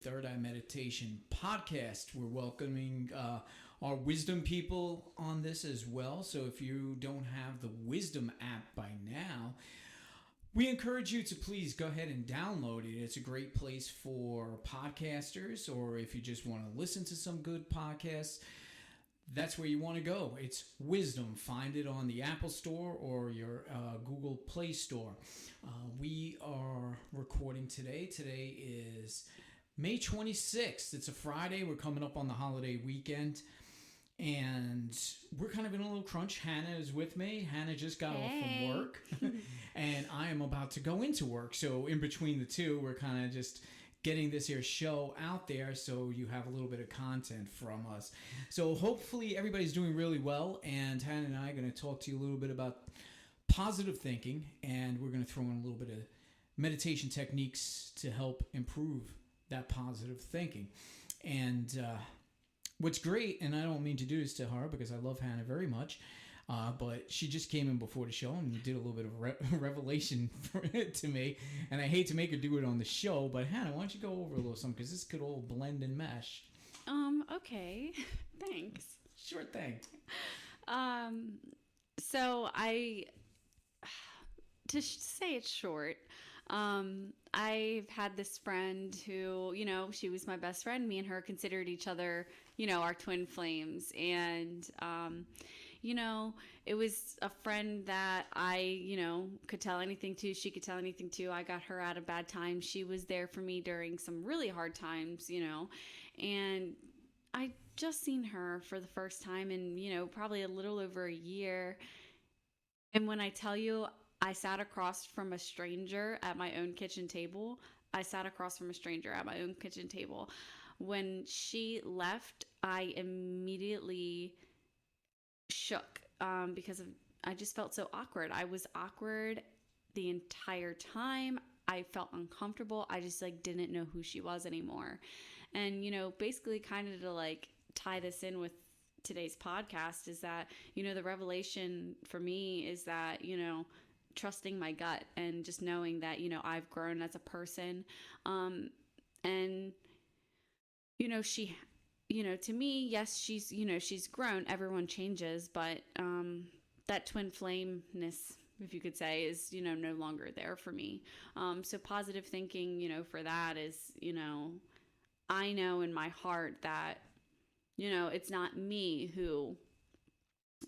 Third Eye Meditation podcast. We're welcoming our wisdom people on this as well. So if you don't have the Wisdom app by now, we encourage you to please go ahead and download it. It's a great place for podcasters, or if you just want to listen to some good podcasts, that's where you want to go. It's Wisdom. Find it on the Apple Store or your Google Play Store. We are recording today. Today is May 26th. It's a Friday. We're coming up on the holiday weekend. And we're kind of in a little crunch. Hannah is with me. Hannah just got off from work. And I am about to go into work. So in between the two, we're kind of just getting this here show out there so you have a little bit of content from us. So hopefully everybody's doing really well. And Hannah and I are going to talk to you a little bit about positive thinking. And we're going to throw in a little bit of meditation techniques to help improve that positive thinking. And what's great, and I don't mean to do this to her because I love Hannah very much, but she just came in before the show and did a little bit of revelation to me. And I hate to make her do it on the show, but Hannah, why don't you go over a little something, because this could all blend and mesh. Okay. Thanks. Sure thing. So to say it short, I've had this friend who, she was my best friend. Me and her considered each other, our twin flames. And, it was a friend that I, could tell anything to. She could tell anything to. I got her out of bad times. She was there for me during some really hard times, and I just seen her for the first time in, probably a little over a year. And when I tell you, I sat across from a stranger at my own kitchen table. When she left, I immediately shook because I just felt so awkward. I was awkward the entire time. I felt uncomfortable. I just didn't know who she was anymore. And, basically kind of to tie this in with today's podcast is that, the revelation for me is that, trusting my gut and just knowing that, I've grown as a person. And, she, to me, yes, she's grown. Everyone changes, but that twin flameness, if you could say, is, no longer there for me. So positive thinking, for that is, I know in my heart that, it's not me who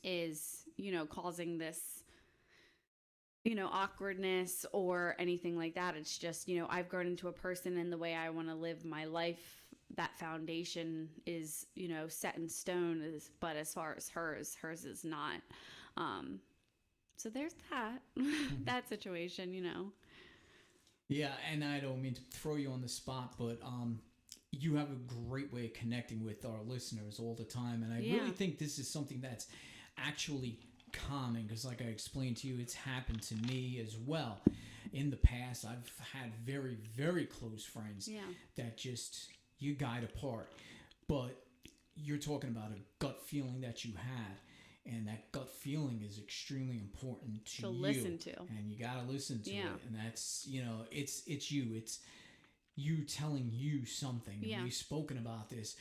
is, causing this, awkwardness or anything like that. It's just, I've grown into a person, and the way I want to live my life, that foundation is, set in stone. But as far as hers is not. So there's that, that situation, Yeah, and I don't mean to throw you on the spot, but you have a great way of connecting with our listeners all the time. And I really think this is something that's actually common, because like I explained to you, it's happened to me as well. In the past, I've had very, very close friends that just, you guide apart. But you're talking about a gut feeling that you had. And that gut feeling is extremely important to you. Listen to. And you got to listen to it. And that's, it's you. It's you telling you something. And we've spoken about this.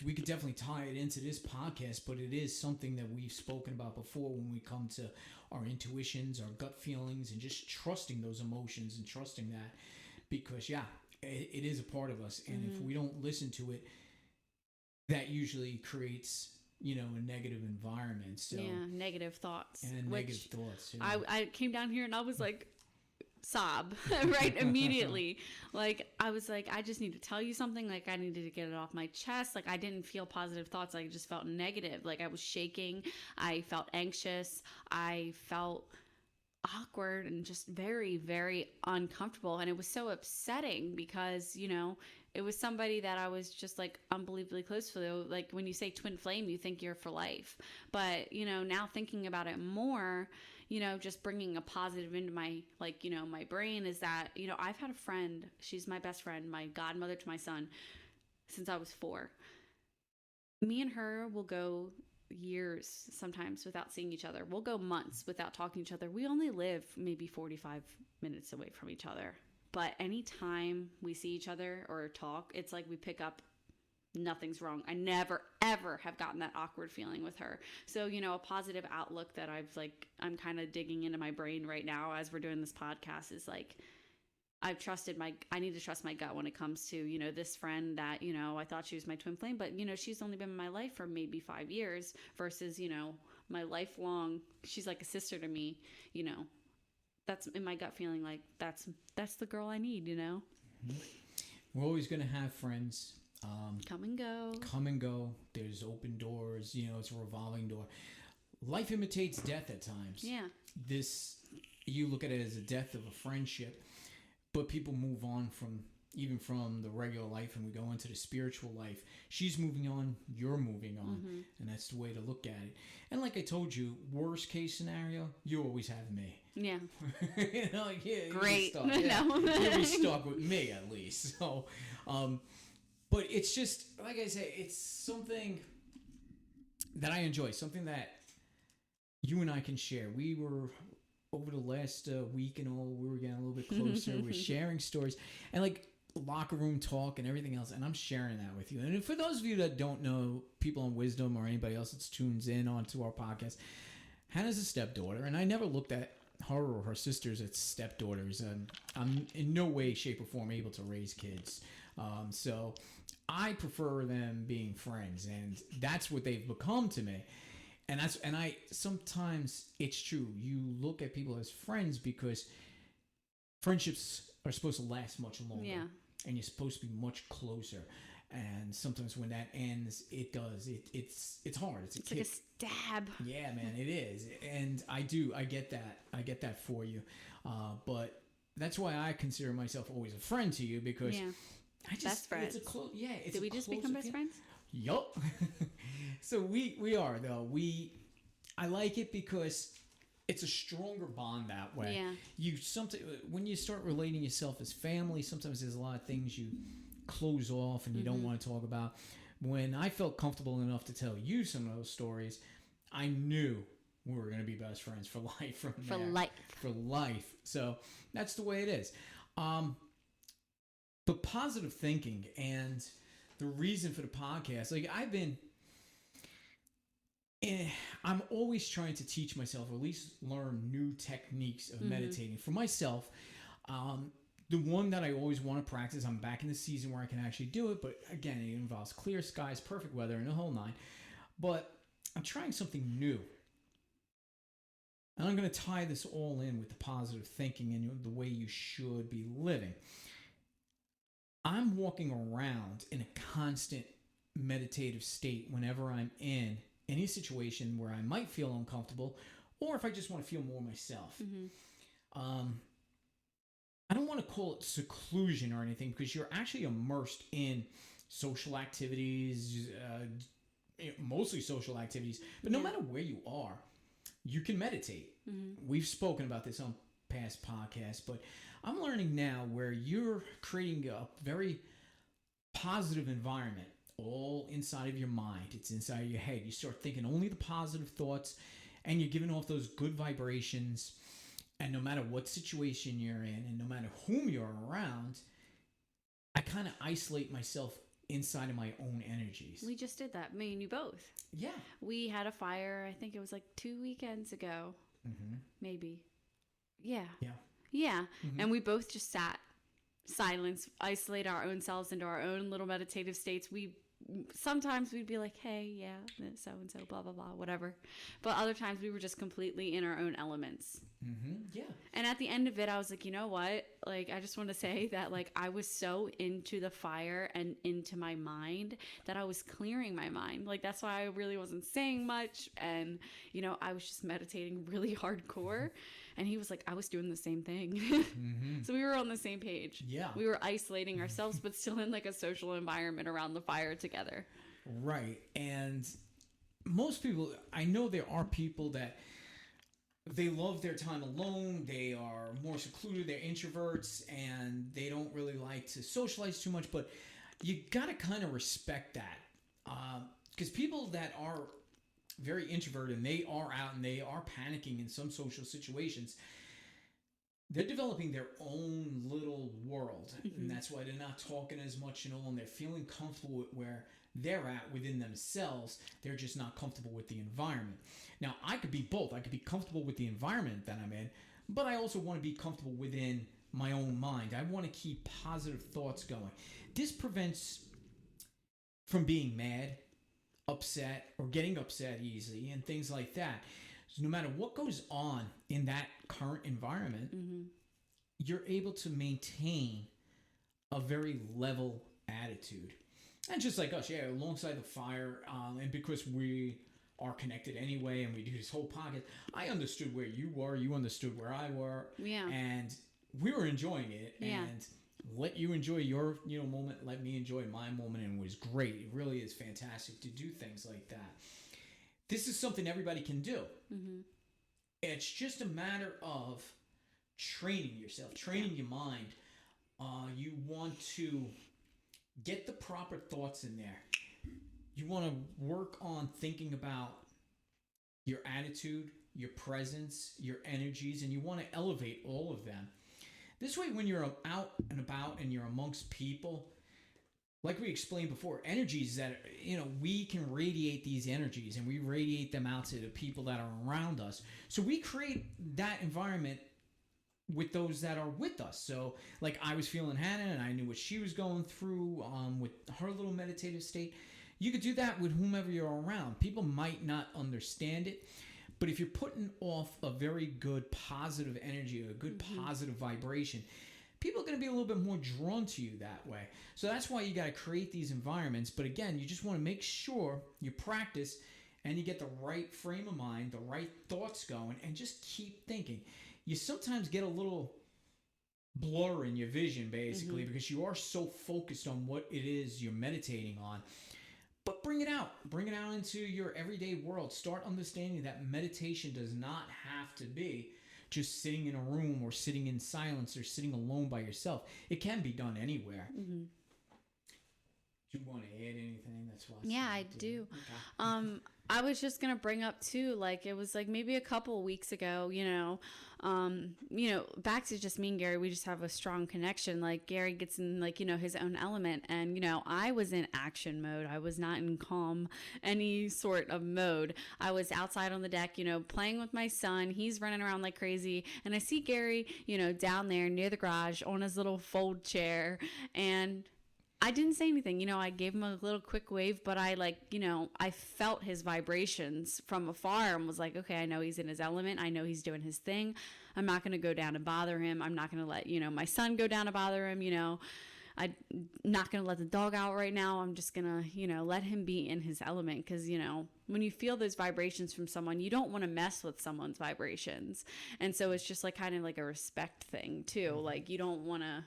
We could definitely tie it into this podcast, but it is something that we've spoken about before when we come to our intuitions, our gut feelings, and just trusting those emotions and trusting that, because it is a part of us. And if we don't listen to it, that usually creates, a negative environment. So negative thoughts. And negative thoughts. I came down here and I was sob right immediately. I was I just need to tell you something. I needed to get it off my chest. I didn't feel positive thoughts. I just felt negative. I was shaking. I felt anxious. I felt awkward and just very, very uncomfortable. And it was so upsetting because, it was somebody that I was just unbelievably close to. When you say twin flame, you think you're for life. But, now thinking about it more, just bringing a positive into my, my brain is that, I've had a friend, she's my best friend, my godmother to my son, since I was 4. Me and her will go years sometimes without seeing each other. We'll go months without talking to each other. We only live maybe 45 minutes away from each other. But anytime we see each other or talk, it's like we pick up nothing's wrong. I never, ever have gotten that awkward feeling with her. So, you know, a positive outlook that I'm kind of digging into my brain right now as we're doing this podcast is like, I need to trust my gut when it comes to, you know, this friend that, you know, I thought she was my twin flame, but, you know, she's only been in my life for maybe 5 years versus, you know, my lifelong, she's like a sister to me, you know, that's in my gut feeling like that's the girl I need, you know? We're always going to have friends. Come and go. There's open doors, you know, it's a revolving door. Life imitates death at times. Yeah. You look at it as a death of a friendship, but people move on from the regular life and we go into the spiritual life. She's moving on, you're moving on. Mm-hmm. And that's the way to look at it. And like I told you, worst case scenario, you always have me. Yeah. You know, like, yeah, great. You'll be stuck with me at least. So, but it's just, like I say, it's something that I enjoy, something that you and I can share. We were, over the last week and all, we were getting a little bit closer. We're sharing stories and like locker room talk and everything else. And I'm sharing that with you. And for those of you that don't know, people on Wisdom or anybody else that tunes in onto our podcast, Hannah's a stepdaughter. And I never looked at her or her sisters as stepdaughters. And I'm in no way, shape, or form able to raise kids. So I prefer them being friends. And that's what they've become to me. And I sometimes it's true. You look at people as friends because friendships are supposed to last much longer. Yeah. And you're supposed to be much closer. And sometimes when that ends, it does. It's hard. It's like a stab. Yeah, man, it is. And I get that. I get that for you. But that's why I consider myself always a friend to you because best friends. It's a close. Yeah. Did we just become best friends? Yup. So we are though. I like it because it's a stronger bond that way. Yeah. When you start relating yourself as family, sometimes there's a lot of things you close off and you don't want to talk about. When I felt comfortable enough to tell you some of those stories, I knew we were going to be best friends for life from there. For life. So that's the way it is. But positive thinking and the reason for the podcast, like I'm always trying to teach myself, or at least learn new techniques of meditating for myself. The one that I always want to practice, I'm back in the season where I can actually do it, but again, it involves clear skies, perfect weather, and the whole nine. But I'm trying something new. And I'm going to tie this all in with the positive thinking and the way you should be living. I'm walking around in a constant meditative state whenever I'm in any situation where I might feel uncomfortable or if I just want to feel more myself. I don't want to call it seclusion or anything because you're actually immersed in social activities, mostly social activities. But no matter where you are, you can meditate. We've spoken about this on past podcasts, but I'm learning now where you're creating a very positive environment all inside of your mind. It's inside of your head. You start thinking only the positive thoughts and you're giving off those good vibrations. And no matter what situation you're in and no matter whom you're around, I kind of isolate myself inside of my own energies. We just did that. Me and you both. Yeah. We had a fire, I think it was like 2 weekends ago. Maybe. Yeah. And we both just sat, silence, isolate our own selves into our own little meditative states. Sometimes we'd be like, hey, yeah, so and so, blah, blah, blah, whatever. But other times we were just completely in our own elements. Yeah. And at the end of it, I was like, you know what? Like, I just want to say that, like, I was so into the fire and into my mind that I was clearing my mind. Like, that's why I really wasn't saying much. And, you know, I was just meditating really hardcore. And he was like, I was doing the same thing. So we were on the same page. Yeah. We were isolating ourselves, but still in like a social environment around the fire together. Right. And most people, I know there are people that they love their time alone. They are more secluded. They're introverts and they don't really like to socialize too much. But you got to kind of respect that. Because people that are very introverted and they are out and they are panicking in some social situations, they're developing their own little world, and that's why they're not talking as much and all, and they're feeling comfortable with where they're at within themselves. They're just not comfortable with the environment. Now, I could be both. I could be comfortable with the environment that I'm in, but I also want to be comfortable within my own mind. I want to keep positive thoughts going. This prevents from being mad, upset, or getting upset easily, and things like that. So no matter what goes on in that current environment, you're able to maintain a very level attitude. And just like us, yeah, alongside the fire, and because we are connected anyway, and we do this whole podcast, I understood where you were, you understood where I were, Yeah. and we were enjoying it. Yeah. And let you enjoy your moment, let me enjoy my moment, and it was great. It really is fantastic to do things like that. This is something everybody can do. It's just a matter of training yourself, training your mind. You want to get the proper thoughts in there. You want to work on thinking about your attitude, your presence, your energies, and you want to elevate all of them. This way, when you're out and about and you're amongst people, like we explained before, energies that, we can radiate these energies, and we radiate them out to the people that are around us. So we create that environment with those that are with us. So like I was feeling Hannah, and I knew what she was going through with her little meditative state. You could do that with whomever you're around. People might not understand it, but if you're putting off a very good positive energy, a good positive vibration, people are going to be a little bit more drawn to you that way. So that's why you got to create these environments. But again, you just want to make sure you practice and you get the right frame of mind, the right thoughts going, and just keep thinking. You sometimes get a little blur in your vision, basically, because you are so focused on what it is you're meditating on. But bring it out into your everyday world. Start understanding that meditation does not have to be just sitting in a room or sitting in silence or sitting alone by yourself. It can be done anywhere. Do you want to add anything? That's why. Yeah, I do. Okay. I was just gonna bring up too, like it was like maybe a couple weeks ago, back to just me and Gary, we just have a strong connection. Like Gary gets in his own element, and I was in action mode. I was not in calm any sort of mode. I was outside on the deck, playing with my son. He's running around like crazy, and I see Gary, down there near the garage on his little fold chair, and I didn't say anything. I gave him a little quick wave, but I I felt his vibrations from afar and was like, okay, I know he's in his element. I know he's doing his thing. I'm not going to go down and bother him. I'm not going to let, my son go down and bother him. I'm not going to let the dog out right now. I'm just going to, let him be in his element. Cause when you feel those vibrations from someone, you don't want to mess with someone's vibrations. And so it's just like kind of like a respect thing too. Like you don't want to,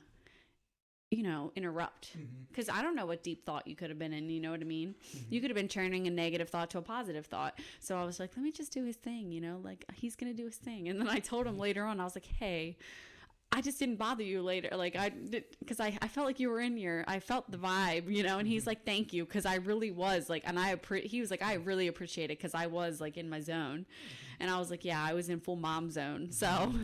interrupt, because I don't know what deep thought you could have been in. You know what I mean? You could have been turning a negative thought to a positive thought. So I was like, let me just do his thing, like he's gonna do his thing. And then I told him later on, I was like, hey, I just didn't bother you later, like I did, because I felt like you were in your, I felt the vibe, and he's like, thank you, because I really was like, and he was like, I really appreciate it, because I was like in my zone. And I was like, yeah, I was in full mom zone. So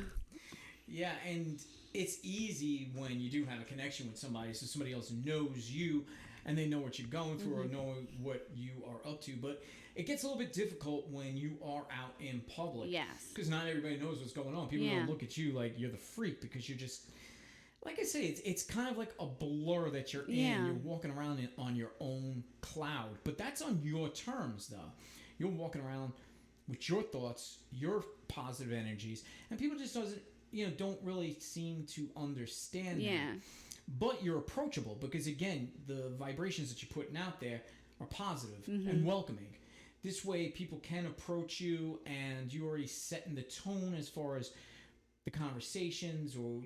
yeah, and it's easy when you do have a connection with somebody, so somebody else knows you and they know what you're going through or know what you are up to. But it gets a little bit difficult when you are out in public. Yes. Because not everybody knows what's going on. People don't look at you like you're the freak, because you're just, like I say, it's kind of like a blur that you're in. Yeah. You're walking around on your own cloud. But that's on your terms, though. You're walking around with your thoughts, your positive energies, and people just don't really seem to understand that. But you're approachable, because again, the vibrations that you're putting out there are positive and welcoming. This way people can approach you, and you're already setting the tone as far as the conversations or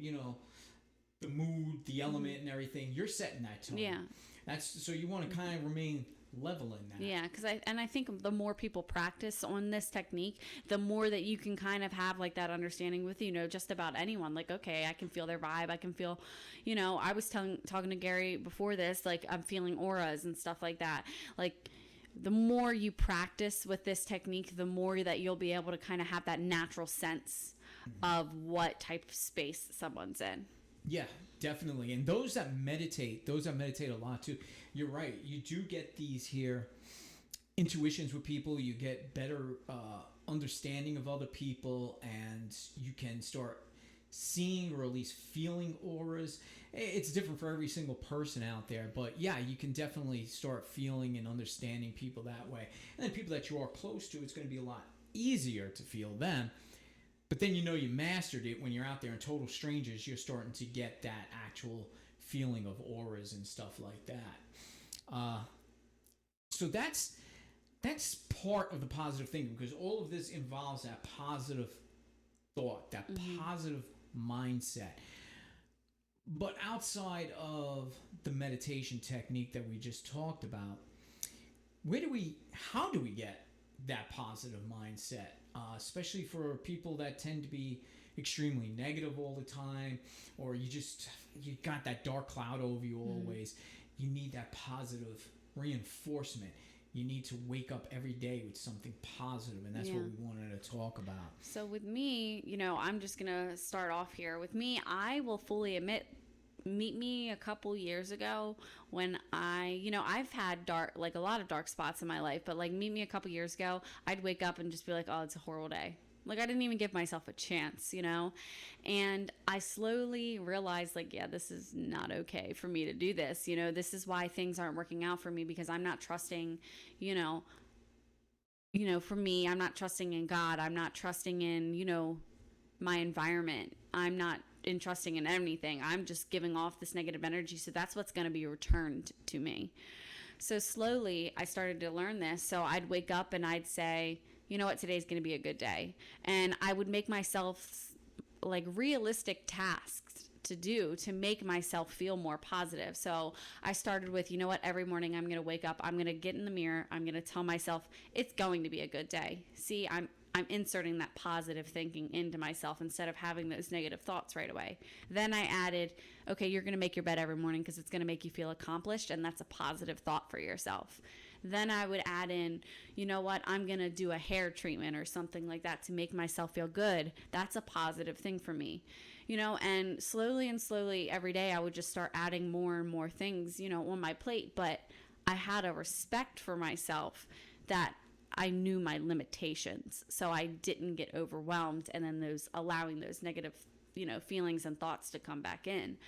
the mood, the element, and everything. You're setting that tone. So you want to kind of remain level in that. Yeah, because I think the more people practice on this technique, the more that you can kind of have like that understanding with just about anyone. Like, okay, I can feel their vibe. I can feel, I was talking to Gary before this, like I'm feeling auras and stuff like that. Like the more you practice with this technique, the more that you'll be able to kind of have that natural sense of what type of space someone's in. Yeah, definitely. And those that meditate a lot too. You're right. You do get these here intuitions with people. You get better understanding of other people, and you can start seeing or at least feeling auras. It's different for every single person out there, but yeah, you can definitely start feeling and understanding people that way. And then people that you are close to, it's going to be a lot easier to feel them. But then you mastered it when you're out there, and total strangers, you're starting to get that actual feeling of auras and stuff like that. So that's part of the positive thinking, because all of this involves that positive thought, that positive mindset. But outside of the meditation technique that we just talked about, how do we get that positive mindset? Especially for people that tend to be extremely negative all the time, or you got that dark cloud over you always. You need that positive reinforcement. You need to wake up every day with something positive, and that's what we wanted to talk about. So with me, I'm just going to start off here. With me, I will fully admit, meet me a couple years ago when I've had a lot of dark spots in my life, but meet me a couple years ago, I'd wake up and just be like, oh, it's a horrible day. I didn't even give myself a chance, and I slowly realized this is not okay for me to do this. This is why things aren't working out for me, because I'm not trusting, for me, I'm not trusting in God. I'm not trusting in, my environment. I'm not trusting in anything. I'm just giving off this negative energy. So that's what's going to be returned to me. So slowly I started to learn this. So I'd wake up and I'd say, you know what, today's going to be a good day. And I would make myself realistic tasks to do to make myself feel more positive. So I started with, you know what, every morning I'm going to wake up, I'm going to get in the mirror, I'm going to tell myself it's going to be a good day. See, I'm inserting that positive thinking into myself instead of having those negative thoughts right away. Then I added, okay, you're going to make your bed every morning because it's going to make you feel accomplished, and that's a positive thought for yourself. Then I would add in, you know what, I'm going to do a hair treatment or something like that to make myself feel good. That's a positive thing for me. And slowly every day I would just start adding more and more things, on my plate. But I had a respect for myself that I knew my limitations, so I didn't get overwhelmed and then allowing those negative, feelings and thoughts to come back in.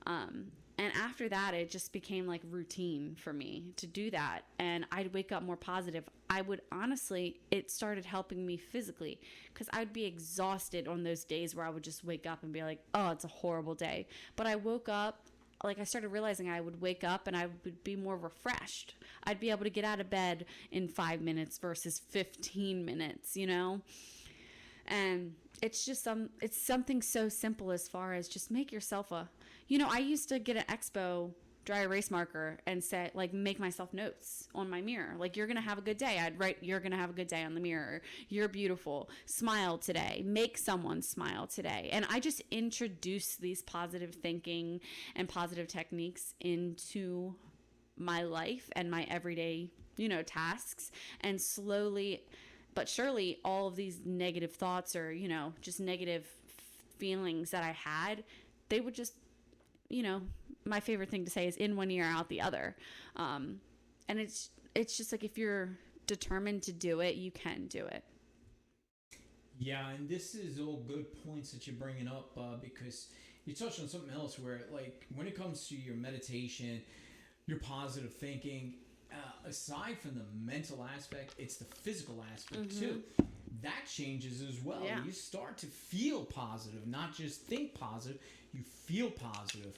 And after that, it just became routine for me to do that. And I'd wake up more positive. It started helping me physically, because I'd be exhausted on those days where I would just wake up and be like, oh, it's a horrible day. But I woke up, I started realizing I would wake up and I would be more refreshed. I'd be able to get out of bed in 5 minutes versus 15 minutes, And it's just it's something so simple as far as just make yourself I used to get an Expo dry erase marker and say, make myself notes on my mirror. You're going to have a good day. I'd write, you're going to have a good day on the mirror. You're beautiful. Smile today. Make someone smile today. And I just introduced these positive thinking and positive techniques into my life and my everyday, tasks. And slowly but surely all of these negative thoughts or, just negative feelings that I had, they would just, my favorite thing to say is in one ear, out the other. And it's just if you're determined to do it, you can do it. Yeah, and this is all good points that you're bringing up, because you touched on something else where, when it comes to your meditation, your positive thinking, aside from the mental aspect, it's the physical aspect too. That changes as well. Yeah. You start to feel positive, not just think positive, you feel positive.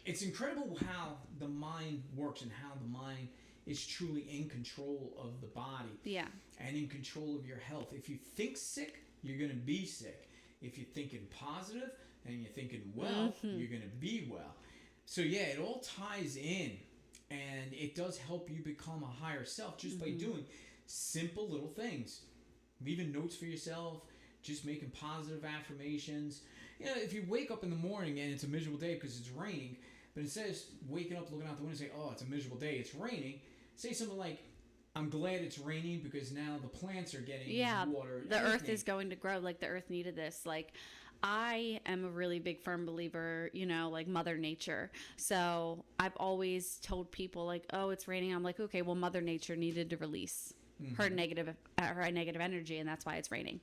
It's incredible how the mind works and how the mind is truly in control of the body. Yeah. And in control of your health. If you think sick, you're going to be sick. If you're thinking positive and you're thinking well, you're going to be well. So yeah, it all ties in, and it does help you become a higher self just by doing simple little things. Leaving notes for yourself, just making positive affirmations. If you wake up in the morning and it's a miserable day because it's raining, but instead of waking up, looking out the window and saying, oh, it's a miserable day, it's raining, say something like, I'm glad it's raining because now the plants are getting Yeah, water. the earth Anything. is going to grow. Like the earth needed this. Like I am a really big firm believer, like Mother Nature. So I've always told people like, oh, it's raining. I'm like, okay, well, Mother Nature needed to release her negative energy, and that's why it's raining.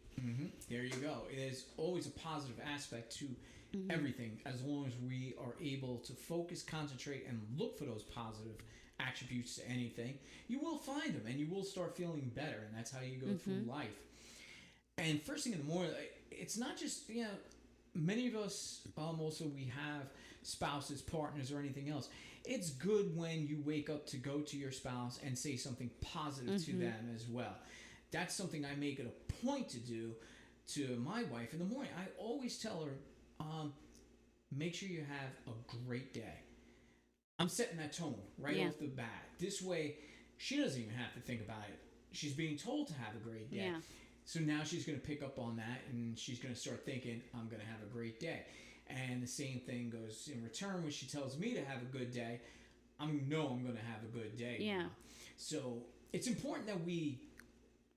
There you go. There's always a positive aspect to everything as long as we are able to focus, concentrate, and look for those positive attributes to anything. You will find them and you will start feeling better, and that's how you go through life. And first thing in the morning, it's not just, many of us also we have spouses, partners, or anything else. It's good when you wake up to go to your spouse and say something positive to them as well. That's something I make it a point to do to my wife in the morning. I always tell her, make sure you have a great day. I'm setting that tone right off the bat. This way, she doesn't even have to think about it. She's being told to have a great day. Yeah. So now she's going to pick up on that and she's going to start thinking, I'm going to have a great day. And the same thing goes in return when she tells me to have a good day. I'm going to have a good day. Yeah. Now. So it's important that we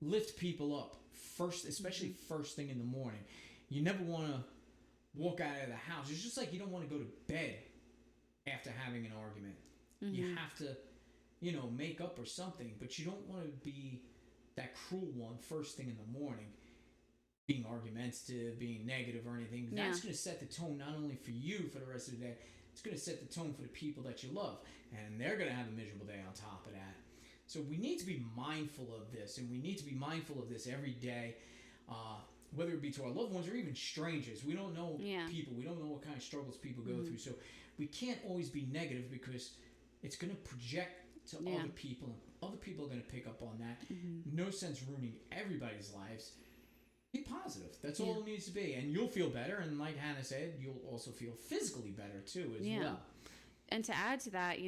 lift people up first, especially first thing in the morning. You never want to walk out of the house. It's just like you don't want to go to bed after having an argument. You have to, make up or something, but you don't want to be that cruel one first thing in the morning, being argumentative, being negative or anything. That's going to set the tone not only for you for the rest of the day, it's going to set the tone for the people that you love, and they're going to have a miserable day on top of that. So we need to be mindful of this, and we need to be mindful of this every day, whether it be to our loved ones or even strangers. We don't know people. We don't know what kind of struggles people go through. So we can't always be negative because it's going to project to other people, and other people are going to pick up on that. No sense ruining everybody's lives. Be positive. That's all it needs to be. And you'll feel better. And like Hannah said, you'll also feel physically better too as well. And to add to that,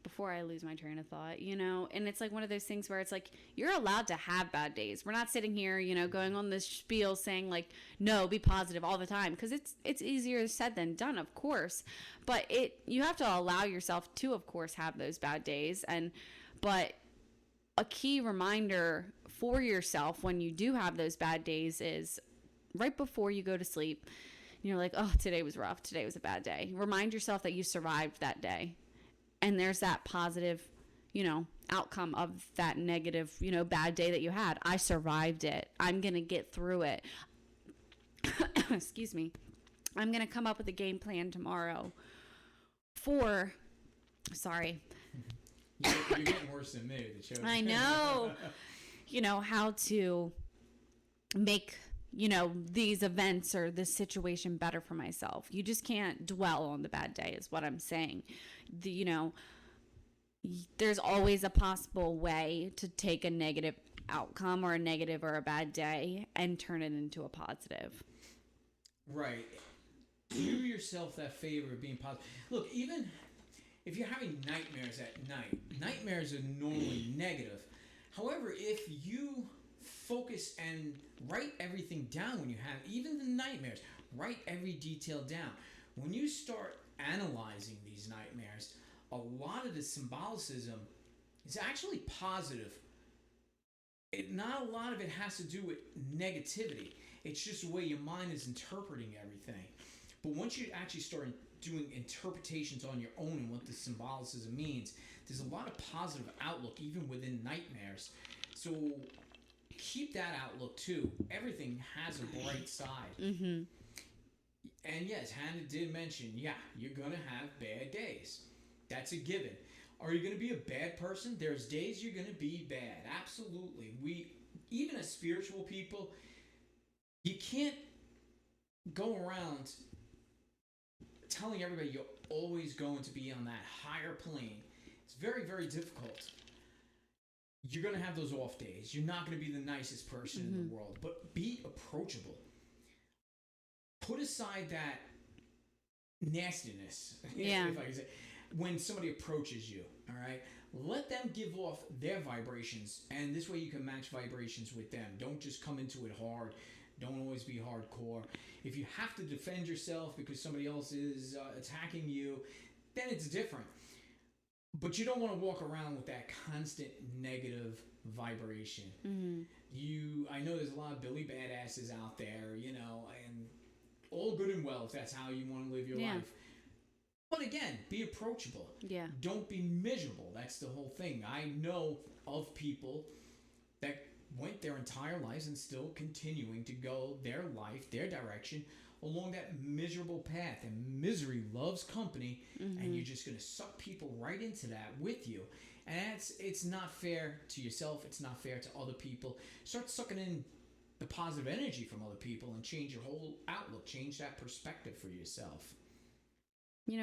before I lose my train of thought, and it's like one of those things where it's like, you're allowed to have bad days. We're not sitting here, going on this spiel saying like, no, be positive all the time. Because it's easier said than done, of course. But you have to allow yourself to, of course, have those bad days. But a key reminder for yourself when you do have those bad days is right before you go to sleep. You're like, oh, today was rough. Today was a bad day. Remind yourself that you survived that day. And there's that positive, outcome of that negative, bad day that you had. I survived it. I'm going to get through it. Excuse me. I'm going to come up with a game plan tomorrow sorry. You're getting worse than me. I know. How to make, these events or this situation better for myself. You just can't dwell on the bad day is what I'm saying. There's always a possible way to take a negative outcome or a negative or a bad day and turn it into a positive. Right. Do yourself that favor of being positive. Look, even if you're having nightmares at night, nightmares are normally negative. However, if you focus and write everything down when you have even the nightmares, write every detail down. When you start analyzing these nightmares, a lot of the symbolicism is actually positive. Not a lot of it has to do with negativity. It's just the way your mind is interpreting everything. But once you actually start doing interpretations on your own and what the symbolicism means, there's a lot of positive outlook even within nightmares. So keep that outlook too. Everything has a bright side. And yes, Hannah did mention, you're going to have bad days. That's a given. Are you going to be a bad person? There's days you're going to be bad. Absolutely. Even as spiritual people, you can't go around telling everybody you're always going to be on that higher plane. It's very, very difficult. You're going to have those off days. You're not going to be the nicest person in the world, but be approachable. Put aside that nastiness, if I can say, when somebody approaches you, all right? Let them give off their vibrations, and this way you can match vibrations with them. Don't just come into it hard. Don't always be hardcore. If you have to defend yourself because somebody else is attacking you, then it's different. But you don't want to walk around with that constant negative vibration. I know there's a lot of Billy Badasses out there, and all good and well if that's how you want to live your life. But again, be approachable. Yeah. Don't be miserable. That's the whole thing. I know of people that went their entire lives and still continuing to go their life, their direction, along that miserable path. And misery loves company, and you're just going to suck people right into that with you. And it's not fair to yourself. It's not fair to other people. Start sucking in the positive energy from other people and change your whole outlook. Change that perspective for yourself.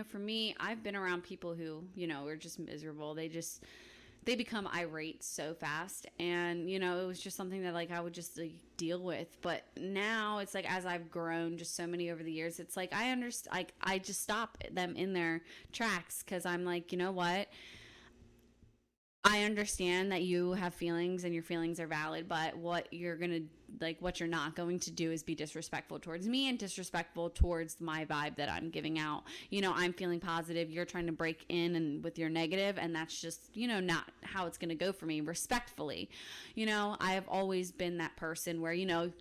For me, I've been around people who, are just miserable. They become irate so fast. And, it was just something that, I would just, deal with. But now it's, as I've grown just so many over the years, it's, I understand, I just stop them in their tracks because I'm like, you know what? I understand that you have feelings and your feelings are valid, but what you're not going to do is be disrespectful towards me and disrespectful towards my vibe that I'm giving out. I'm feeling positive. You're trying to break in and with your negative, and that's just, not how it's going to go for me, respectfully. I have always been that person where,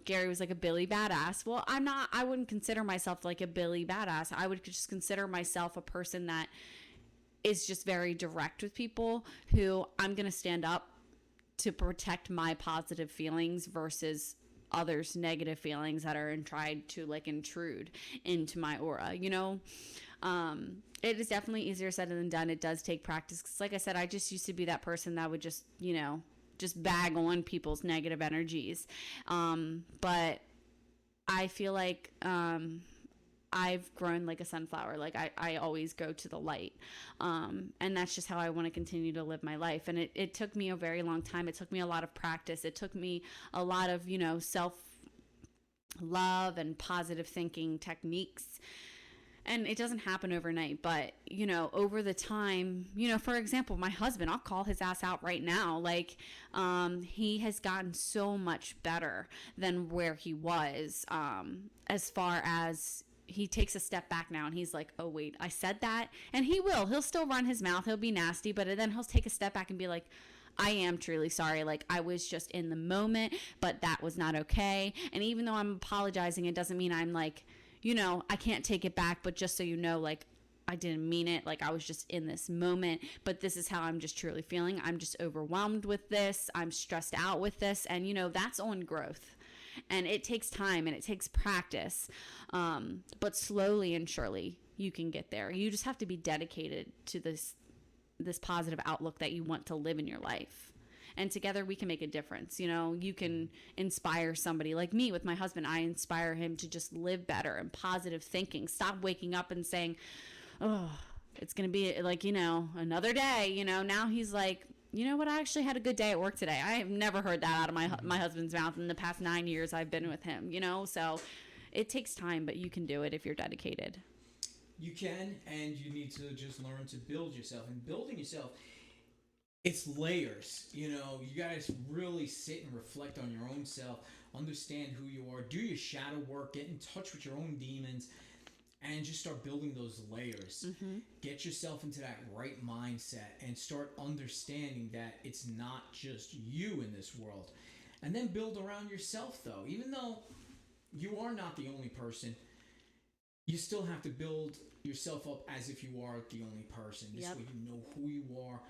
Gary was like a Billy Badass. Well, I wouldn't consider myself like a Billy Badass. I would just consider myself a person that is just very direct with people, who I'm going to stand up to protect my positive feelings versus others' negative feelings that are tried to intrude into my aura. It is definitely easier said than done. It does take practice. 'Cause like I said, I just used to be that person that would just, just bag on people's negative energies. But I feel like, I've grown like a sunflower. I always go to the light. And that's just how I want to continue to live my life. And it took me a very long time. It took me a lot of practice. It took me a lot of, self-love and positive thinking techniques. And it doesn't happen overnight, but, over the time, for example, my husband, I'll call his ass out right now. He has gotten so much better than where he was, as far as he takes a step back now and he's like, oh wait, I said that. And he'll still run his mouth. He'll be nasty, but then he'll take a step back and be like, I am truly sorry. I was just in the moment, but that was not okay. And even though I'm apologizing, it doesn't mean I'm I can't take it back, but just so you know, I didn't mean it. I was just in this moment, but this is how I'm just truly feeling. I'm just overwhelmed with this. I'm stressed out with this. And that's on growth. And it takes time and it takes practice. But slowly and surely you can get there. You just have to be dedicated to this positive outlook that you want to live in your life. And together we can make a difference. You can inspire somebody like me with my husband. I inspire him to just live better and positive thinking. Stop waking up and saying, oh, it's going to be another day. Now he's like, you know what? I actually had a good day at work today. I have never heard that out of my husband's mouth in the past 9 years I've been with him, So it takes time, but you can do it if you're dedicated. You can, and you need to just learn to build yourself. And building yourself, it's layers. You got to really sit and reflect on your own self, understand who you are, do your shadow work, get in touch with your own demons, and just start building those layers. Get yourself into that right mindset and start understanding that it's not just you in this world. And then build around yourself, though. Even though you are not the only person, you still have to build yourself up as if you are the only person. This way you know who you are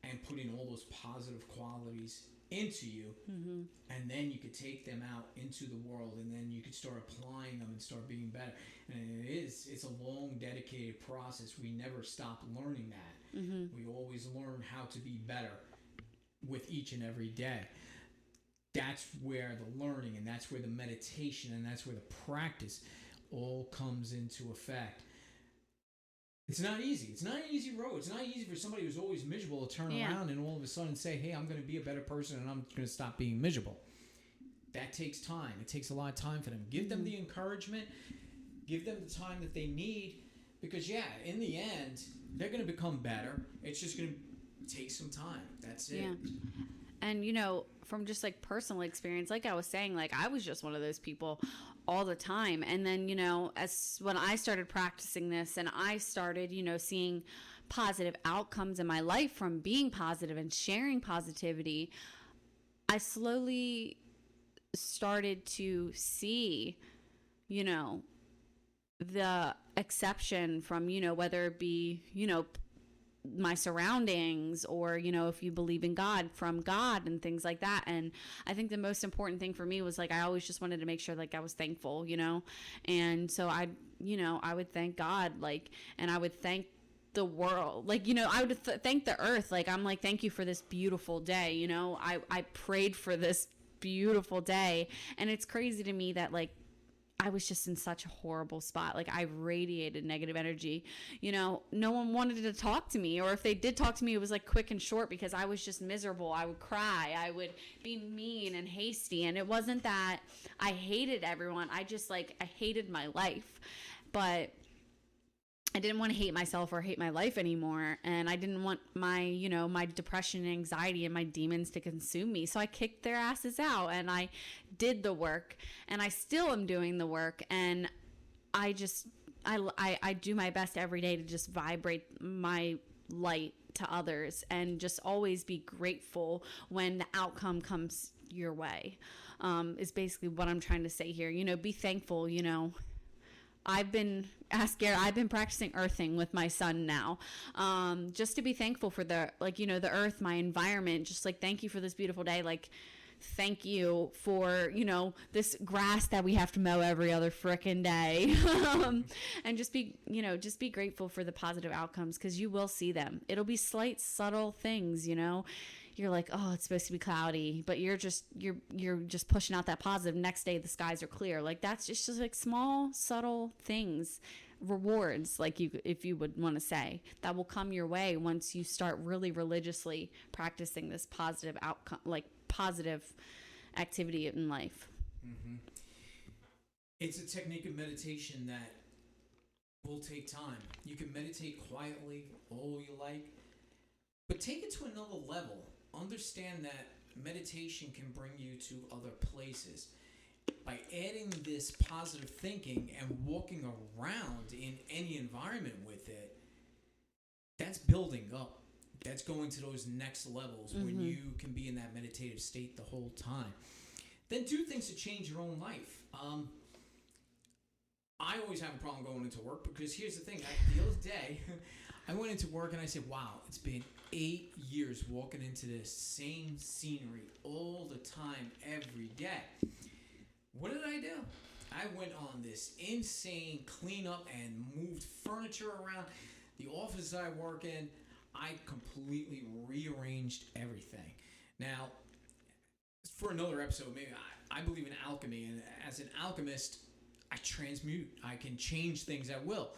and put in all those positive qualities into you, and then you could take them out into the world, and then you could start applying them and start being better. And it's a long, dedicated process. We never stop learning that. We always learn how to be better with each and every day. That's where the learning, and that's where the meditation, and that's where the practice all comes into effect. It's not easy. It's not an easy road. It's not easy for somebody who's always miserable to turn around and all of a sudden say, hey, I'm going to be a better person and I'm going to stop being miserable. That takes time. It takes a lot of time for them. Give them the encouragement. Give them the time that they need, because, in the end, they're going to become better. It's just going to take some time. That's it. Yeah. And, from just personal experience, like I was saying, I was just one of those people all the time. And then, as when I started practicing this and I started, seeing positive outcomes in my life from being positive and sharing positivity, I slowly started to see, you know, the exception from, you know, whether it be, you know, my surroundings, or, you know, if you believe in God, from God and things like that. And I think the most important thing for me was like, I always just wanted to make sure like I was thankful, you know, and so I would thank God, like, and I would thank the world, like, you know, I would thank the earth, like, I'm like, thank you for this beautiful day, you know, I prayed for this beautiful day. And it's crazy to me that like I was just in such a horrible spot. Like I radiated negative energy. You know, no one wanted to talk to me, or if they did talk to me, it was like quick and short because I was just miserable. I would cry. I would be mean and hasty. And it wasn't that I hated everyone. I just like, I hated my life. But I didn't want to hate myself or hate my life anymore. And I didn't want my, you know, my depression and anxiety and my demons to consume me. So I kicked their asses out and I did the work, and I still am doing the work. And I just, I do my best every day to just vibrate my light to others and just always be grateful when the outcome comes your way, is basically what I'm trying to say here. You know, be thankful, you know. I've been practicing earthing with my son now, just to be thankful for the, like, you know, the earth, my environment, just like, thank you for this beautiful day. Like, thank you for, you know, this grass that we have to mow every other frickin' day. And just be, you know, just be grateful for the positive outcomes, because you will see them. It'll be slight, subtle things, you know. You're like, oh, it's supposed to be cloudy, but you're just pushing out that positive. Next day, the skies are clear. Like, that's just like small, subtle things, rewards, like if you would want to say, that will come your way once you start really religiously practicing this positive outcome, like positive activity in life. Mm-hmm. It's a technique of meditation that will take time. You can meditate quietly all you like, but take it to another level. Understand that meditation can bring you to other places. By adding this positive thinking and walking around in any environment with it, that's building up. That's going to those next levels when you can be in that meditative state the whole time. Then do things to change your own life. I always have a problem going into work because here's the thing. The other day, I went into work and I said, wow, it's been 8 years walking into this same scenery all the time, every day. What did I do? I went on this insane cleanup and moved furniture around. The office I work in, I completely rearranged everything. Now, for another episode, maybe I believe in alchemy, and as an alchemist, I transmute. I can change things at will.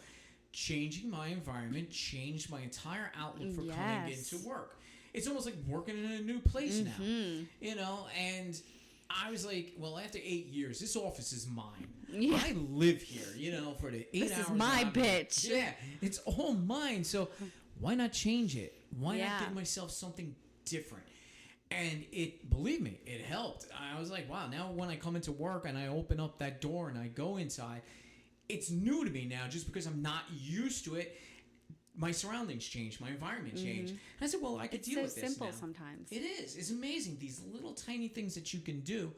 Changing my environment changed my entire outlook for coming into work. It's almost like working in a new place now, you know, and I was like, well, after 8 years, this office is mine. Yeah. I live here, you know, for the 8 hours. This is my bitch. Yeah, it's all mine. So why not change it? Why not give myself something different? And believe me, it helped. I was like, wow, now when I come into work and I open up that door and I go inside, it's new to me now just because I'm not used to it. My surroundings changed. My environment changed. And I said, well, I could deal with this now. It's so simple sometimes. It is. It's amazing. These little tiny things that you can do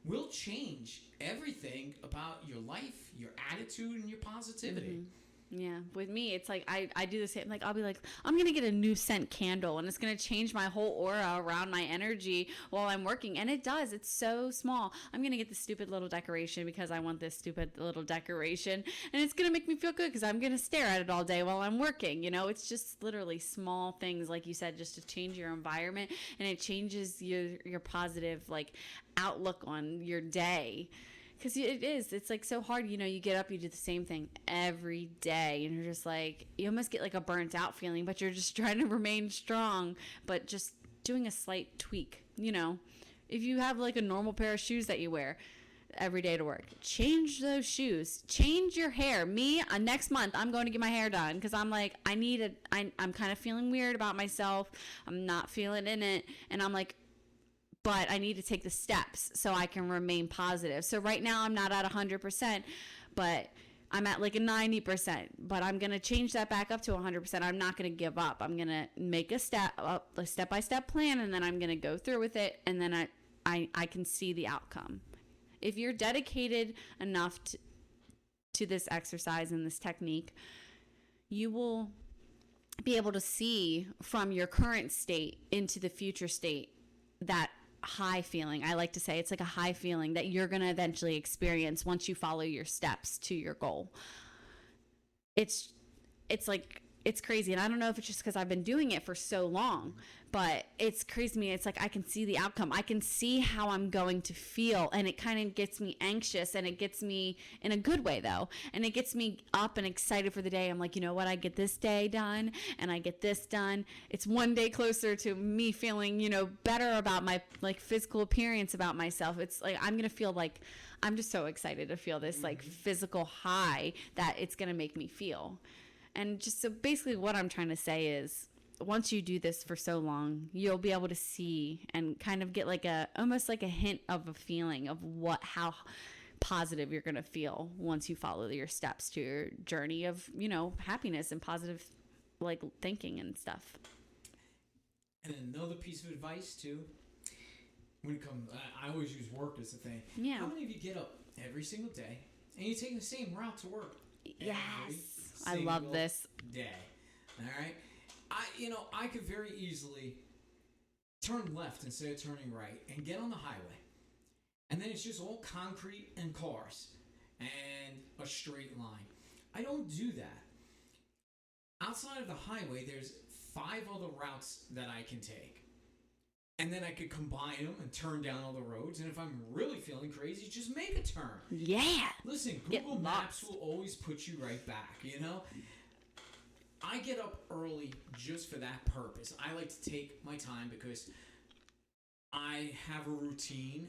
will change everything about your life, your attitude, and your positivity. Yeah, with me, it's like I do the same. Like, I'll be like, I'm gonna get a new scent candle, and it's gonna change my whole aura around my energy while I'm working. And it does. It's so small. I'm gonna get this stupid little decoration because I want this stupid little decoration, and it's gonna make me feel good because I'm gonna stare at it all day while I'm working. You know, it's just literally small things, like you said, just to change your environment, and it changes your positive like outlook on your day. Because it's like so hard, you know, you get up, you do the same thing every day, and you're just like, you almost get like a burnt out feeling, but you're just trying to remain strong, but just doing a slight tweak, you know. If you have like a normal pair of shoes that you wear every day to work, change those shoes, change your hair. Me, next month, I'm going to get my hair done because I'm like, I'm kind of feeling weird about myself. I'm not feeling in it, and I'm like, but I need to take the steps so I can remain positive. So right now I'm not at 100%, but I'm at like a 90%, but I'm going to change that back up to 100%. I'm not going to give up. I'm going to make a step-by-step plan, and then I'm going to go through with it, and then I can see the outcome. If you're dedicated enough to this exercise and this technique, you will be able to see from your current state into the future state that high feeling. I like to say it's like a high feeling that you're going to eventually experience once you follow your steps to your goal. It's like, it's crazy. And I don't know if it's just because I've been doing it for so long, but it's crazy to me. It's like I can see the outcome. I can see how I'm going to feel, and it kind of gets me anxious, and it gets me in a good way though. And it gets me up and excited for the day. I'm like, you know what? I get this day done and I get this done. It's one day closer to me feeling, you know, better about my like physical appearance about myself. It's like, I'm going to feel like I'm just so excited to feel this like physical high that it's going to make me feel. And just so basically what I'm trying to say is once you do this for so long, you'll be able to see and kind of get like almost like a hint of a feeling of how positive you're going to feel once you follow your steps to your journey of, you know, happiness and positive like thinking and stuff. And another piece of advice too, when it comes, I always use work as a thing. Yeah. How many of you get up every single day and you take the same route to work? Yes. I love this. Day. All right. I could very easily turn left instead of turning right and get on the highway. And then it's just all concrete and cars and a straight line. I don't do that. Outside of the highway, there's 5 other routes that I can take. And then I could combine them and turn down all the roads. And if I'm really feeling crazy, just make a turn. Yeah. Listen, Google Maps will always put you right back, you know? I get up early just for that purpose. I like to take my time because I have a routine,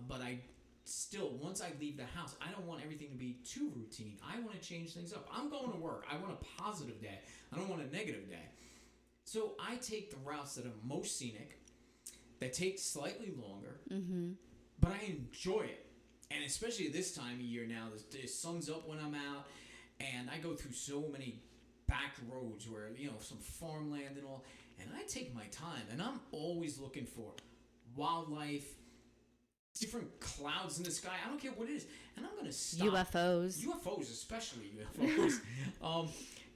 but I still, once I leave the house, I don't want everything to be too routine. I want to change things up. I'm going to work. I want a positive day. I don't want a negative day. So I take the routes that are most scenic, that take slightly longer, but I enjoy it. And especially this time of year now, the sun's up when I'm out, and I go through so many back roads where, you know, some farmland and all, and I take my time, and I'm always looking for wildlife, different clouds in the sky. I don't care what it is, and I'm going to stop. UFOs, especially UFOs.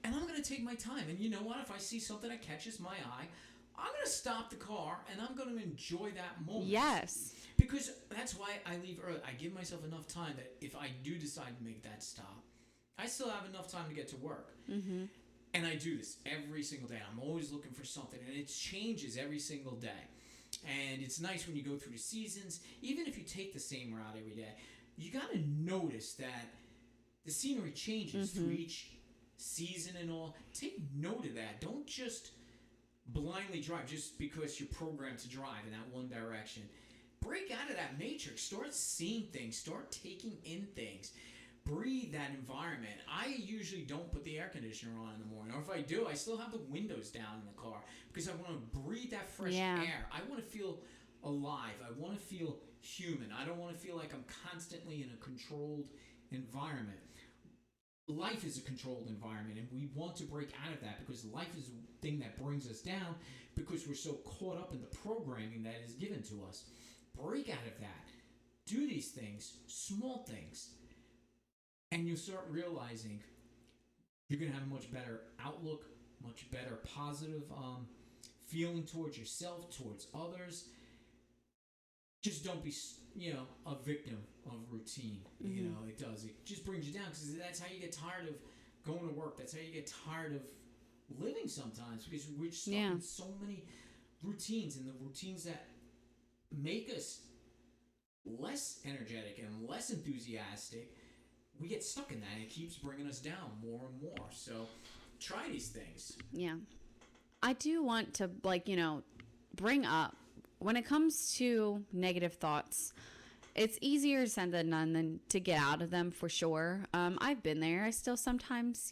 And I'm going to take my time, and you know what? If I see something that catches my eye, I'm going to stop the car, and I'm going to enjoy that moment. Yes. Because that's why I leave early. I give myself enough time that if I do decide to make that stop, I still have enough time to get to work. And I do this every single day. I'm always looking for something, and it changes every single day. And it's nice when you go through the seasons. Even if you take the same route every day, you got to notice that the scenery changes through each season and all. Take note of that. Don't just blindly drive just because you're programmed to drive in that one direction. Break out of that matrix. Start seeing things. Start taking in things. Breathe that environment. I usually don't put the air conditioner on in the morning, or if I do, I still have the windows down in the car because I want to breathe that fresh air. I want to feel alive. I want to feel human. I don't want to feel like I'm constantly in a controlled environment. Life is a controlled environment, and we want to break out of that because life is the thing that brings us down because we're so caught up in the programming that is given to us. Break out of that. Do these things, small things. And you'll start realizing you're going to have a much better outlook, much better positive feeling towards yourself, towards others. Just don't be, a victim of routine. You know, it does. It just brings you down because that's how you get tired of going to work. That's how you get tired of living sometimes because we're stuck in so many routines, and the routines that make us less energetic and less enthusiastic, we get stuck in that, and it keeps bringing us down more and more. So try these things. Yeah. I do want to, bring up, when it comes to negative thoughts, it's easier said than done than to get out of them for sure. I've been there. I still sometimes,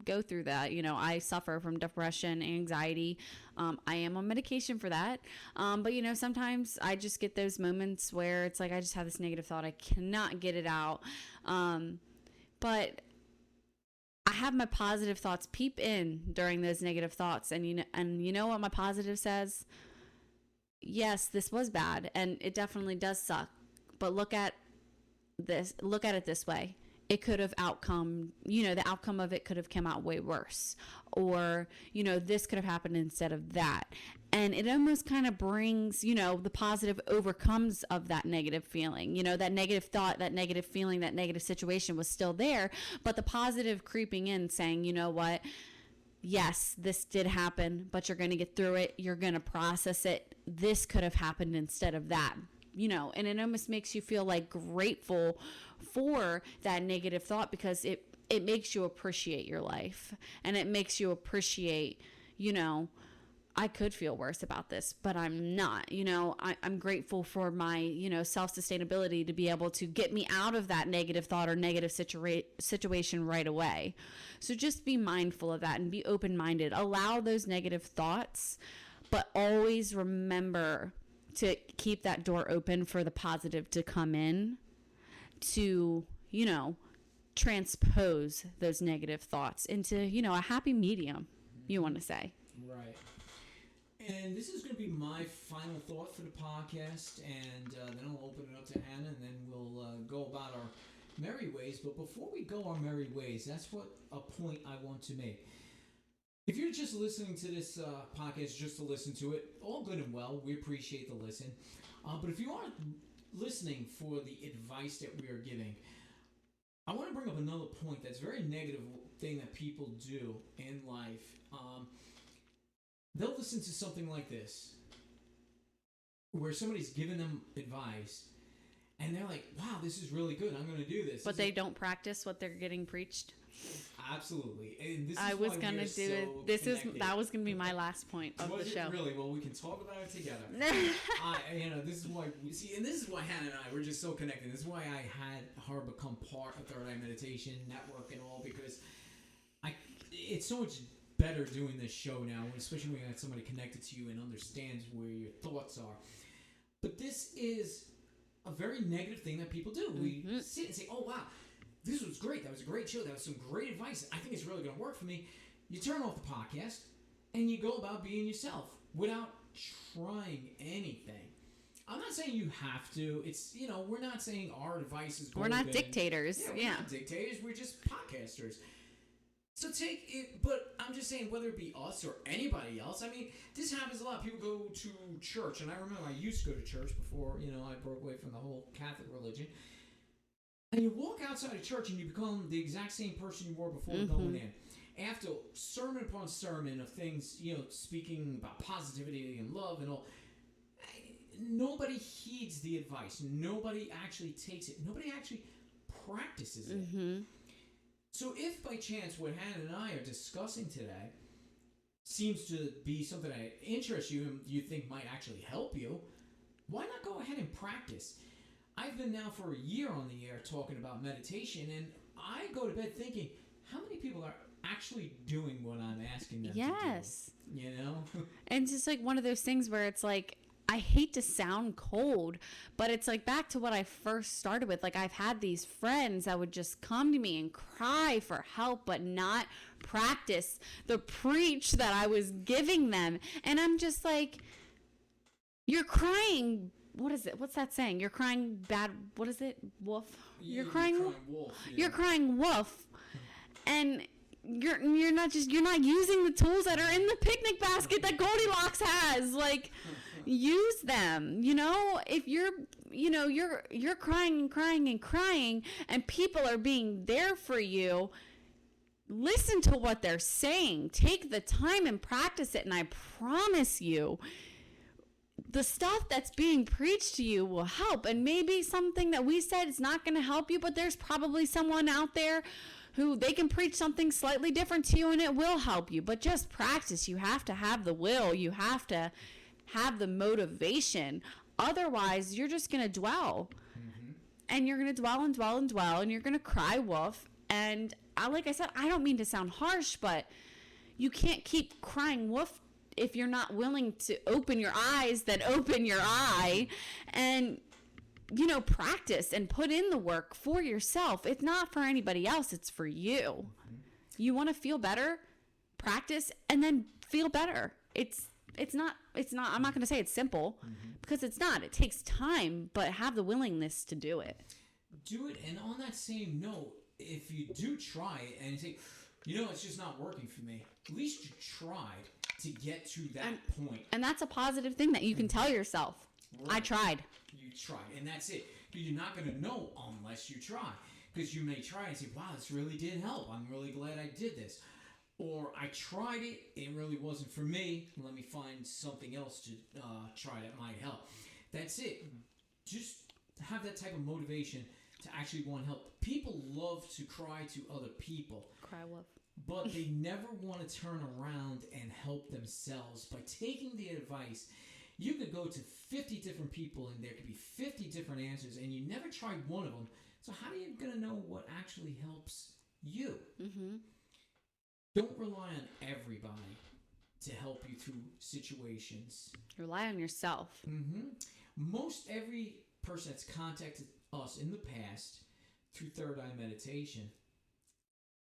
go through that. I suffer from depression, anxiety. I am on medication for that. But, sometimes I just get those moments where it's like I just have this negative thought. I cannot get it out. But I have my positive thoughts peep in during those negative thoughts. And you know what my positive says? Yes, this was bad and it definitely does suck. But look at it this way. It could have the outcome of it could have come out way worse. Or, this could have happened instead of that. And it almost kind of brings, the positive overcomes of that negative feeling. That negative thought, that negative feeling, that negative situation was still there. But the positive creeping in saying, you know what? Yes, this did happen, but you're going to get through it. You're going to process it. This could have happened instead of that. And it almost makes you feel like grateful for that negative thought because it makes you appreciate your life and it makes you appreciate, I could feel worse about this, but I'm not, I'm grateful for my, self-sustainability to be able to get me out of that negative thought or negative situation right away. So just be mindful of that and be open-minded. Allow those negative thoughts, but always remember to keep that door open for the positive to come in to, transpose those negative thoughts into, a happy medium, you want to say. Right. And this is going to be my final thought for the podcast, and then I'll open it up to Hannah, and then we'll go about our merry ways. But before we go our merry ways, that's what a point I want to make. If you're just listening to this podcast just to listen to it, all good and well. We appreciate the listen. But if you aren't listening for the advice that we are giving, I want to bring up another point that's a very negative thing that people do in life. They'll listen to something like this, where somebody's giving them advice, and they're like, wow, this is really good. I'm going to do this. But they don't practice what they're getting preached. Absolutely. And this is I was going to do it. That was going to be my last point of the show. Really? Well, we can talk about it together. This is why we see, and this is why Hannah and I were just so connected. This is why I had her become part of Third Eye Meditation Network and all, because it's so much better doing this show now, especially when you have somebody connected to you and understands where your thoughts are. But this is a very negative thing that people do. We sit and say, oh, wow, this was great. That was a great show. That was some great advice. I think it's really going to work for me. You turn off the podcast and you go about being yourself without trying anything. I'm not saying you have to. It's, we're not saying our advice is golden. We're not dictators. We're not dictators. We're just podcasters. So take it, but I'm just saying, whether it be us or anybody else, I mean, this happens a lot. People go to church, and I remember I used to go to church before, I broke away from the whole Catholic religion. And you walk outside of church, and you become the exact same person you were before going in. After sermon upon sermon of things, speaking about positivity and love and all, nobody heeds the advice. Nobody actually takes it. Nobody actually practices it. Mm-hmm. So if by chance what Hannah and I are discussing today seems to be something that interests you and you think might actually help you, why not go ahead and practice? I've been now for a year on the air talking about meditation, and I go to bed thinking, how many people are actually doing what I'm asking them to do? Yes. And it's just like one of those things where it's like, I hate to sound cold, but it's like back to what I first started with. Like, I've had these friends that would just come to me and cry for help, but not practice the preach that I was giving them. And I'm just like, you're crying. What is it? What's that saying? You're crying bad. What is it? Wolf. You're crying wolf. You're crying wolf. And you're not using the tools that are in the picnic basket that Goldilocks has. Like, use them. If you're crying and crying and crying, and people are being there for you, listen to what they're saying. Take the time and practice it, and I promise you, the stuff that's being preached to you will help. And maybe something that we said is not going to help you, but there's probably someone out there who they can preach something slightly different to you and it will help you. But just practice. You have to have the will. You have to have the motivation. Otherwise, you're just going to dwell. Mm-hmm. And you're going to dwell and dwell and dwell, and you're going to cry wolf. And like I said, I don't mean to sound harsh, but you can't keep crying wolf if you're not willing to open your eyes, then open your eye and, practice and put in the work for yourself. It's not for anybody else. It's for you. You want to feel better, practice, and then feel better. It's not, I'm not going to say it's simple because it's not. It takes time, but have the willingness to do it. Do it. And on that same note, if you do try it and you say, it's just not working for me, at least you tried to get to that point. And that's a positive thing that you can tell yourself. Right. I tried. You tried. And that's it. You're not going to know unless you try. Because you may try and say, wow, this really did help. I'm really glad I did this. Or I tried it, it really wasn't for me. Let me find something else to try that might help. That's it. Just have that type of motivation to actually want to help. People love to cry to other people. Cry wolf. But they never want to turn around and help themselves. By taking the advice, you could go to 50 different people and there could be 50 different answers and you never tried one of them. So how are you going to know what actually helps you? Don't rely on everybody to help you through situations. Rely on yourself. Most every person that's contacted us in the past through Third Eye Meditation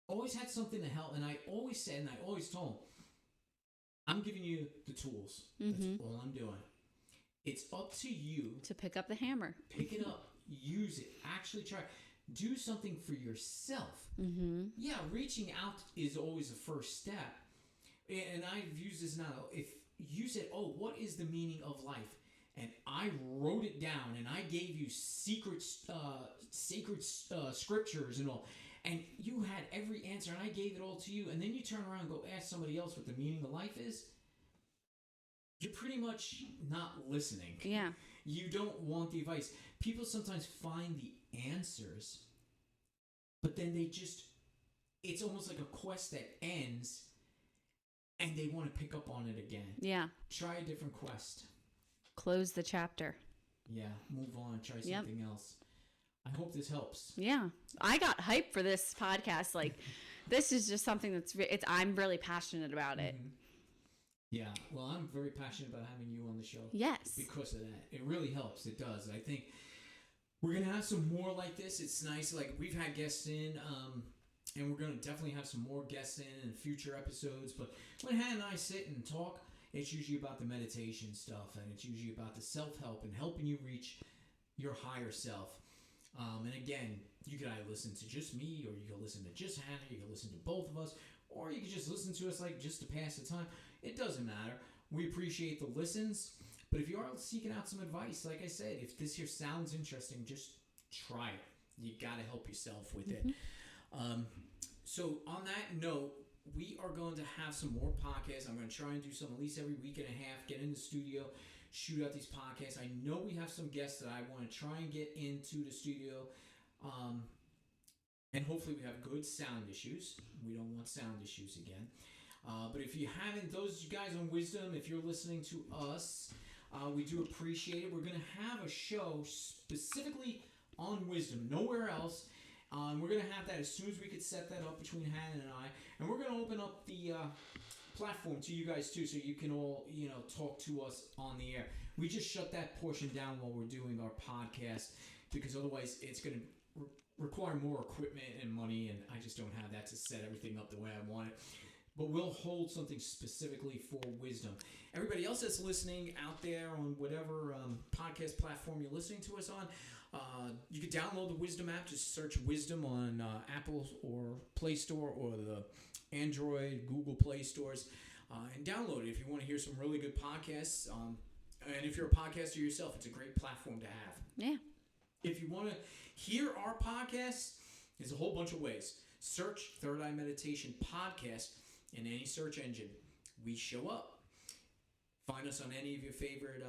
always had something to help. And I always said, and I always told them, I'm giving you the tools. That's all I'm doing. It's up to you to pick up the hammer. Pick it up. Use it. Actually try. Do something for yourself. Yeah, reaching out is always the first step. And I've used this now. If you said, what is the meaning of life? And I wrote it down and I gave you sacred scriptures and all. And you had every answer and I gave it all to you. And then you turn around and go ask somebody else what the meaning of life is. You're pretty much not listening. Yeah. You don't want the advice. People sometimes find the answers, but then it's almost like a quest that ends and they want to pick up on it again. Yeah. Try a different quest. Close the chapter. Yeah. Move on. Try something else. I hope this helps. Yeah. I got hyped for this podcast. Like, this is just something I'm really passionate about it. Yeah, well, I'm very passionate about having you on the show. Yes. Because of that. It really helps. It does. I think we're going to have some more like this. It's nice. Like, we've had guests in, and we're going to definitely have some more guests in future episodes. But when Hannah and I sit and talk, it's usually about the meditation stuff, and it's usually about the self-help and helping you reach your higher self. And again, you could either listen to just me, or you could listen to just Hannah, you could listen to both of us, or you could just listen to us like just to pass the time. It doesn't matter. We appreciate the listens. But if you are seeking out some advice, like I said, if this here sounds interesting, just try it. You got to help yourself with it. So on that note, we are going to have some more podcasts. I'm going to try and do some at least every week and a half, get in the studio, shoot out these podcasts. I know we have some guests that I want to try and get into the studio. And hopefully we have good sound issues. We don't want sound issues again. But if you haven't, those guys on Wisdom, if you're listening to us, we do appreciate it. We're going to have a show specifically on Wisdom, nowhere else. We're going to have that as soon as we could set that up between Hannah and I. And we're going to open up the platform to you guys too, so you can all, talk to us on the air. We just shut that portion down while we're doing our podcast, because otherwise it's going to require more equipment and money, and I just don't have that to set everything up the way I want it. But we'll hold something specifically for Wisdom. Everybody else that's listening out there on whatever podcast platform you're listening to us on, you can download the Wisdom app. Just search Wisdom on Apple or Play Store or the Android, Google Play stores, and download it if you want to hear some really good podcasts. And if you're a podcaster yourself, it's a great platform to have. Yeah. If you want to hear our podcast, there's a whole bunch of ways. Search Third Eye Meditation Podcast in any search engine. We show up. Find us on any of your favorite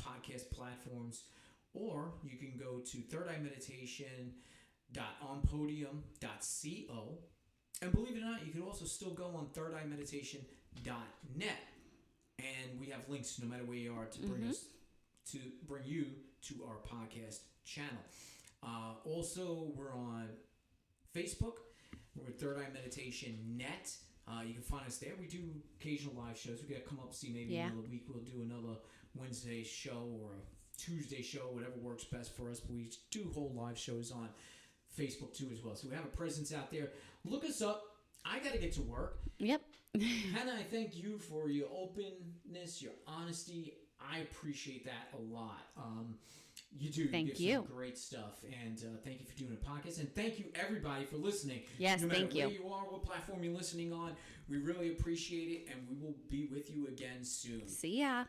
podcast platforms, or you can go to thirdeyemeditation.onpodium.co. And believe it or not, you can also still go on thirdeyemeditation.net. And we have links no matter where you are to bring you to our podcast channel. Also, we're on Facebook. We're at Third Eye Meditation Net. You can find us there. We do occasional live shows. We got to come up and see maybe another week. We'll do another Wednesday show or a Tuesday show, whatever works best for us. But we do hold live shows on Facebook too as well. So we have a presence out there. Look us up I got to get to work. Yep. Hannah, I thank you for your openness, your honesty. I appreciate that a lot. You do. Thank give you. Some great stuff, and thank you for doing a podcast. And thank you everybody for listening. Yes, no matter thank you. where you are, what platform you're listening on, we really appreciate it, and we will be with you again soon. See ya.